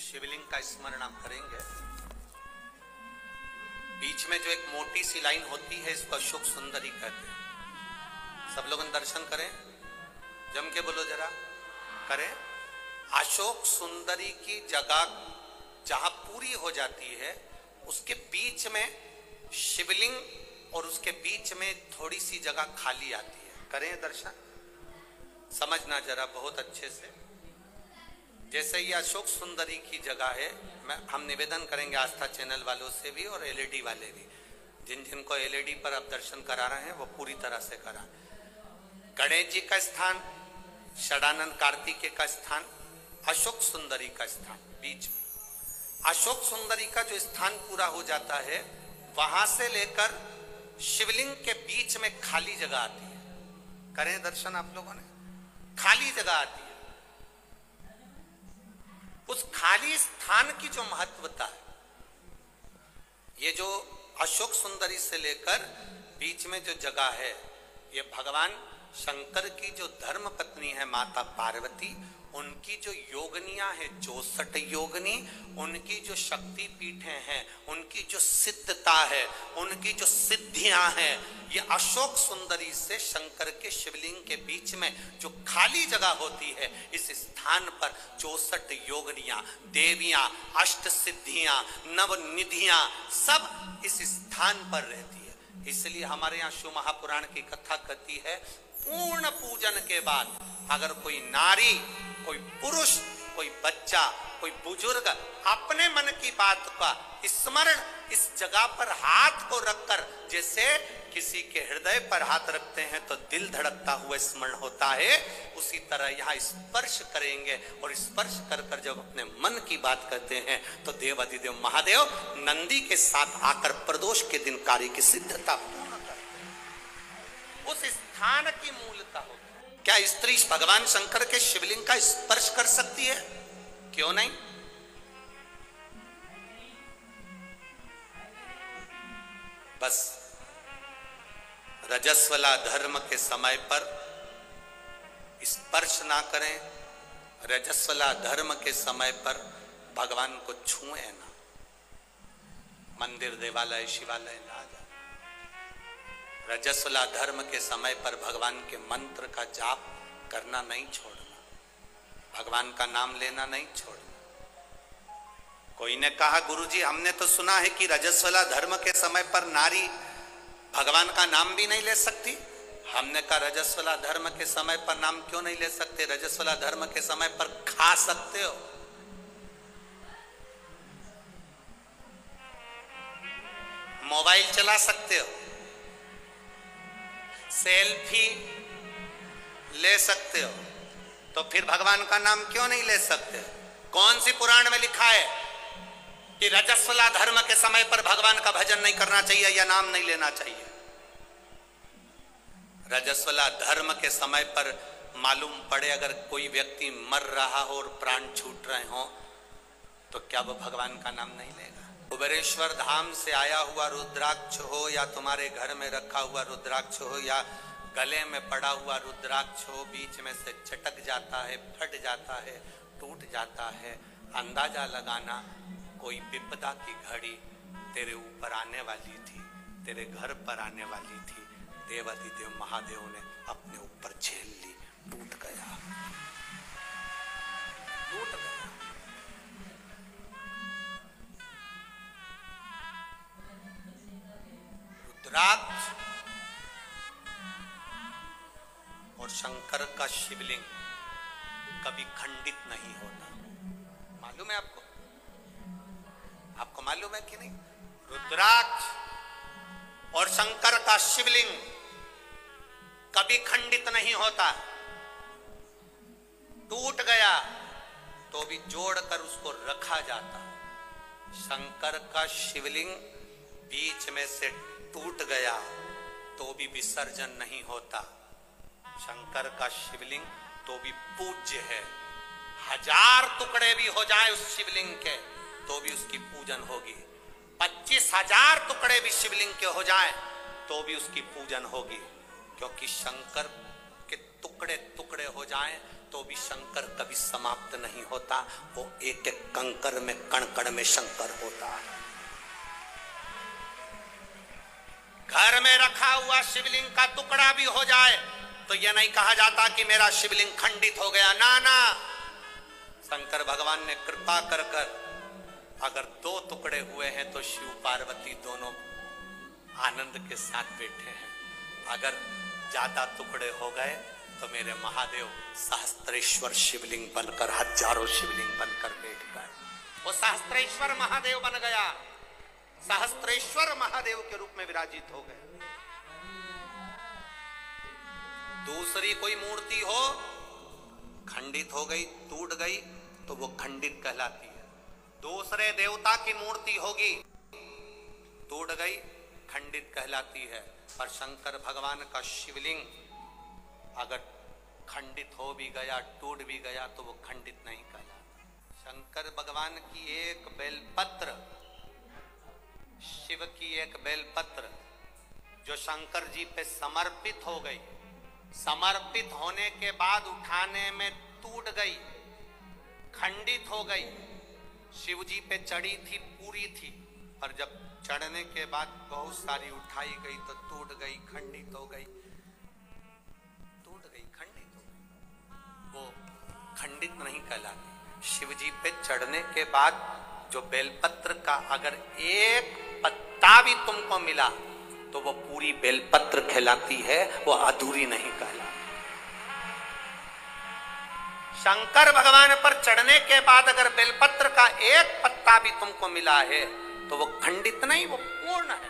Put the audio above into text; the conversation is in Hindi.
शिवलिंग का स्मरण आप करेंगे। बीच में जो एक मोटी सी लाइन होती है इसको अशोक सुंदरी कहते हैं। सब लोग दर्शन करें, जम के बोलो जरा, करें। अशोक सुंदरी की जगह जहां पूरी हो जाती है उसके बीच में शिवलिंग और उसके बीच में थोड़ी सी जगह खाली आती है। करें दर्शन, समझना जरा बहुत अच्छे से। जैसे ये अशोक सुंदरी की जगह है, हम निवेदन करेंगे आस्था चैनल वालों से भी और एलईडी वाले भी, जिन जिनको एलईडी पर आप दर्शन करा रहे हैं वो पूरी तरह से करा। गणेश जी का स्थान, षडानंद कार्तिकेय का स्थान, अशोक सुंदरी का स्थान बीच में। अशोक सुंदरी का जो स्थान पूरा हो जाता है वहां से लेकर शिवलिंग के बीच में खाली जगह आती है। करें दर्शन आप लोगों ने, खाली जगह आती है। उस खाली स्थान की जो महत्वता है, ये जो अशोक सुंदरी से लेकर बीच में जो जगह है, ये भगवान शंकर की जो धर्म पत्नी है माता पार्वती, उनकी जो योगनियां है 64 योगनी, उनकी जो शक्ति पीठें हैं, उनकी जो सिद्धता है, उनकी जो सिद्धियां हैं, ये अशोक सुंदरी से शंकर के शिवलिंग के बीच में जो खाली जगह होती है, इस स्थान पर 64 योगनियां, देवियां, अष्ट सिद्धियां, नवनिधियां सब इस स्थान पर रहती है। इसलिए हमारे यहाँ शिव महापुराण की कथा कहती है, पूर्ण पूजन के बाद अगर कोई नारी, कोई पुरुष, कोई बच्चा, कोई बुजुर्ग अपने मन की बात का स्मरण इस जगह पर हाथ को रखकर, जैसे किसी के हृदय पर हाथ रखते हैं तो दिल धड़कता हुआ स्मरण होता है, उसी तरह यहाँ स्पर्श करेंगे और स्पर्श कर कर जब अपने मन की बात करते हैं तो देवाधिदेव महादेव नंदी के साथ आकर प्रदोष के दिन कार्य की सिद्धता पूर्ण करते हैं। उस स्थान की मूलता होती है। क्या स्त्री भगवान शंकर के शिवलिंग का स्पर्श कर सकती है? क्यों नहीं? बस रजस्वला धर्म के समय पर स्पर्श ना करें, रजस्वला धर्म के समय पर भगवान को छुए ना, मंदिर देवालय शिवालय ना जाए। रजस्वला धर्म के समय पर भगवान के मंत्र का जाप करना नहीं छोड़ना, भगवान का नाम लेना नहीं छोड़ना। कोई ने कहा, गुरुजी हमने तो सुना है कि रजस्वला धर्म के समय पर नारी भगवान का नाम भी नहीं ले सकती। हमने कहा, रजस्वला धर्म के समय पर नाम क्यों नहीं ले सकते? रजस्वला धर्म के समय पर खा सकते हो, मोबाइल चला सकते हो, सेल्फी ले सकते हो, तो फिर भगवान का नाम क्यों नहीं ले सकते? कौन सी पुराण में लिखा है कि रजस्वला धर्म के समय पर भगवान का भजन नहीं करना चाहिए या नाम नहीं लेना चाहिए? रजस्वला धर्म के समय पर मालूम पड़े अगर कोई व्यक्ति मर रहा हो और प्राण छूट रहे हो तो क्या वो भगवान का नाम नहीं लेगा? कुबेरेश्वर धाम से आया हुआ रुद्राक्ष हो या तुम्हारे घर में रखा हुआ रुद्राक्ष हो या गले में पड़ा हुआ रुद्राक्ष हो, बीच में से चटक जाता है, फट जाता है, टूट जाता है, अंदाजा लगाना कोई विपदा की घड़ी तेरे ऊपर आने वाली थी, तेरे घर पर आने वाली थी। देवाधिदेव महादेव ने अपने ऊपर झेल ली, टूट गया, टूट गया। रुद्राक्ष और शंकर का शिवलिंग कभी खंडित नहीं होता। मालूम है आपको? आपको मालूम है कि नहीं? रुद्राक्ष और शंकर का शिवलिंग कभी खंडित नहीं होता। टूट गया तो भी जोड़कर उसको रखा जाता। शंकर का शिवलिंग बीच में से टूट गया तो भी विसर्जन नहीं होता। शंकर का शिवलिंग तो भी पूज्य है। 1000 टुकड़े भी हो जाए उस शिवलिंग के तो भी उसकी पूजन होगी। 25,000 टुकड़े भी शिवलिंग के हो जाए तो भी उसकी पूजन होगी, क्योंकि शंकर के टुकड़े टुकड़े हो जाएं तो भी शंकर कभी समाप्त नहीं होता। वो एक एक कंकर में, कण कण में शंकर होता है। घर में रखा हुआ शिवलिंग का टुकड़ा भी हो जाए तो यह नहीं कहा जाता कि मेरा शिवलिंग खंडित हो गया। ना ना, शंकर भगवान ने कृपा कर कर अगर 2 टुकड़े हुए हैं तो शिव पार्वती दोनों आनंद के साथ बैठे हैं। अगर ज्यादा टुकड़े हो गए तो मेरे महादेव सहस्त्रेश्वर शिवलिंग बनकर, हजारों शिवलिंग बनकर बैठ गए। वो सहस्त्रेश्वर महादेव बन गया, सहस्त्रेश्वर महादेव के रूप में विराजित हो गए। दूसरी कोई मूर्ति हो, खंडित हो गई, टूट गई, तो वो खंडित कहलाती है। दूसरे देवता की मूर्ति होगी, टूट गई, खंडित कहलाती है। पर शंकर भगवान का शिवलिंग अगर खंडित हो भी गया, टूट भी गया, तो वो खंडित नहीं कहलाता। शंकर भगवान की एक बेलपत्र, शिव की एक बेलपत्र जो शंकर जी पे समर्पित हो गई, समर्पित होने के बाद उठाने में टूट गई, खंडित हो गई। शिव जी पे चढ़ी थी, पूरी थी, पर जब चढ़ने के बाद बहुत सारी उठाई गई तो टूट गई, खंडित हो गई, टूट गई, खंडित हो गई। वो खंडित नहीं कहलाती। शिव जी पे चढ़ने के बाद जो बेलपत्र का अगर एक पत्ता भी तुमको मिला तो वो पूरी बेलपत्र कहलाती है, वो अधूरी नहीं कहलाती। शंकर भगवान पर चढ़ने के बाद अगर बेलपत्र का एक पत्ता भी तुमको मिला है तो वो खंडित नहीं, वो पूर्ण है।